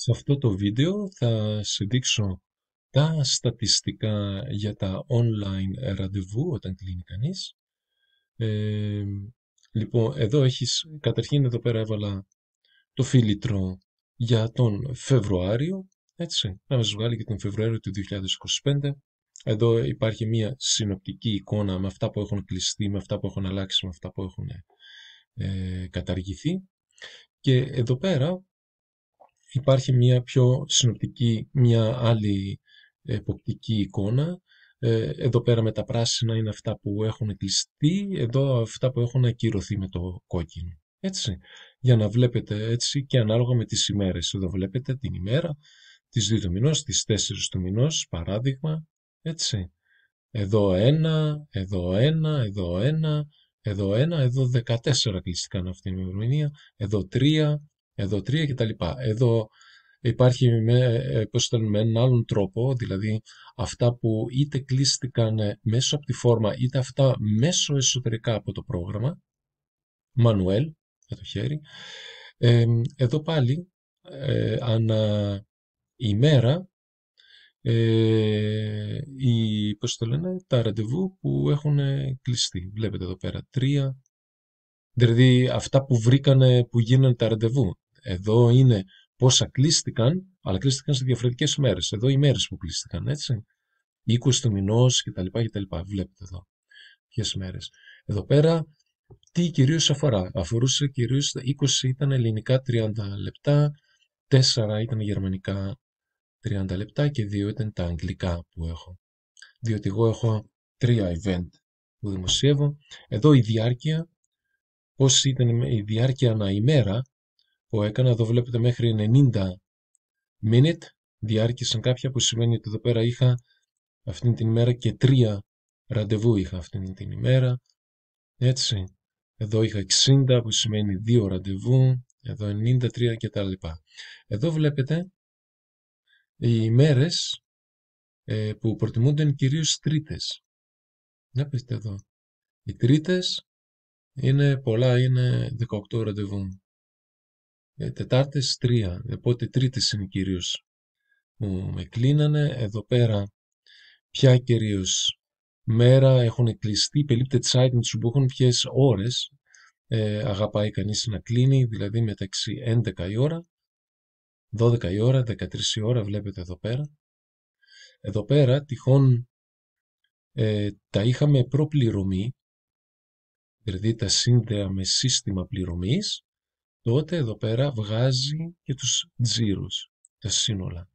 Σε αυτό το βίντεο θα σε δείξω τα στατιστικά για τα online ραντεβού όταν κλείνει κανείς. Ε, λοιπόν, εδώ έχεις, καταρχήν εδώ πέρα έβαλα το φίλτρο για τον Φεβρουάριο, έτσι, να μας βγάλει και τον Φεβρουάριο του 2025. Εδώ υπάρχει μια συνοπτική εικόνα με αυτά που έχουν κλειστεί, με αυτά που έχουν αλλάξει, με αυτά που έχουν καταργηθεί. Και εδώ πέρα υπάρχει μια πιο συνοπτική, μια άλλη εποπτική εικόνα. Εδώ πέρα με τα πράσινα είναι αυτά που έχουν κλειστεί, εδώ αυτά που έχουν ακυρωθεί με το κόκκινο. Έτσι, για να βλέπετε έτσι και ανάλογα με τις ημέρες. Εδώ βλέπετε την ημέρα, τις 2 του μηνός, τις 4 του μηνός, παράδειγμα, έτσι. Εδώ ένα, εδώ ένα, εδώ ένα, εδώ ένα, εδώ 14 κλειστήκαν αυτή η ημερομηνία, εδώ 3 κτλ. Εδώ υπάρχει με έναν άλλον τρόπο, δηλαδή αυτά που είτε κλείστηκαν μέσω από τη φόρμα, είτε αυτά μέσω εσωτερικά από το πρόγραμμα, manual, για το χέρι. Εδώ πάλι, ανά ημέρα, πώς το λένε, τα ραντεβού που έχουν κλειστεί. Βλέπετε εδώ πέρα 3, δηλαδή αυτά που βρήκανε που γίνανε τα ραντεβού. Εδώ είναι πόσα κλείστηκαν, αλλά κλείστηκαν σε διαφορετικές ημέρες. Εδώ οι μέρες που κλείστηκαν, έτσι. 20 του μηνός κτλ. Βλέπετε εδώ ποιες μέρες. Εδώ πέρα τι κυρίως αφορά. Αφορούσε κυρίως 20 ήταν ελληνικά 30 λεπτά, 4 ήταν γερμανικά 30 λεπτά και 2 ήταν τα αγγλικά που έχω. Διότι εγώ έχω 3 event που δημοσιεύω. Εδώ η διάρκεια, πώς ήταν η διάρκεια ανά ημέρα που έκανα, εδώ βλέπετε μέχρι 90 minute διάρκησαν κάποια, που σημαίνει ότι εδώ πέρα είχα αυτήν την ημέρα και 3 ραντεβού είχα αυτήν την ημέρα, έτσι. Εδώ είχα 60 που σημαίνει 2 ραντεβού, εδώ 93 κτλ. Εδώ βλέπετε οι ημέρες που προτιμούνται είναι κυρίως τρίτες. Να πείτε εδώ. Οι τρίτες είναι πολλά, είναι 18 ραντεβού. Τετάρτες 3, οπότε τρίτες είναι κυρίως που με κλείνανε. Εδώ πέρα ποια κυρίως μέρα έχουν κλειστεί, περίπτε Zeit σου που έχουν ποιες ώρες αγαπάει κανείς να κλείνει, δηλαδή μεταξύ 11 η ώρα, 12 η ώρα, 13 η ώρα, βλέπετε εδώ πέρα. Εδώ πέρα τυχόν τα είχαμε προπληρωμή, δηλαδή τα σύνδεα με σύστημα πληρωμής, τότε εδώ πέρα βγάζει και τους τζίρους, τα σύνολα.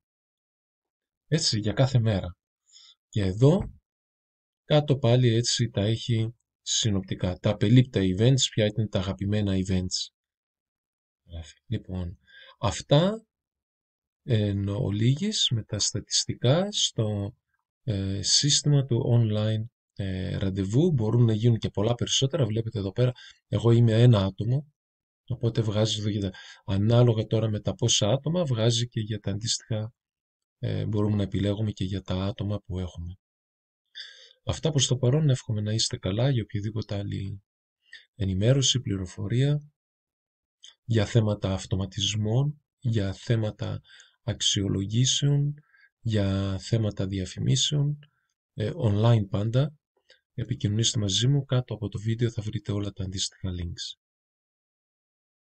Έτσι για κάθε μέρα. Και εδώ κάτω πάλι έτσι τα έχει συνοπτικά. Τα απελείπτα events, ποια ήταν τα αγαπημένα events. Λοιπόν, αυτά εν ολίγης με τα στατιστικά στο σύστημα του online ραντεβού. Μπορούν να γίνουν και πολλά περισσότερα. Βλέπετε εδώ πέρα, εγώ είμαι ένα άτομο, οπότε βγάζει εδώ για τα, ανάλογα τώρα με τα πόσα άτομα, βγάζει και για τα αντίστοιχα, μπορούμε να επιλέγουμε και για τα άτομα που έχουμε. Αυτά προς το παρόν, εύχομαι να είστε καλά. Για οποιαδήποτε άλλη ενημέρωση, πληροφορία για θέματα αυτοματισμών, για θέματα αξιολογήσεων, για θέματα διαφημίσεων, online πάντα, επικοινωνήστε μαζί μου, κάτω από το βίντεο θα βρείτε όλα τα αντίστοιχα links.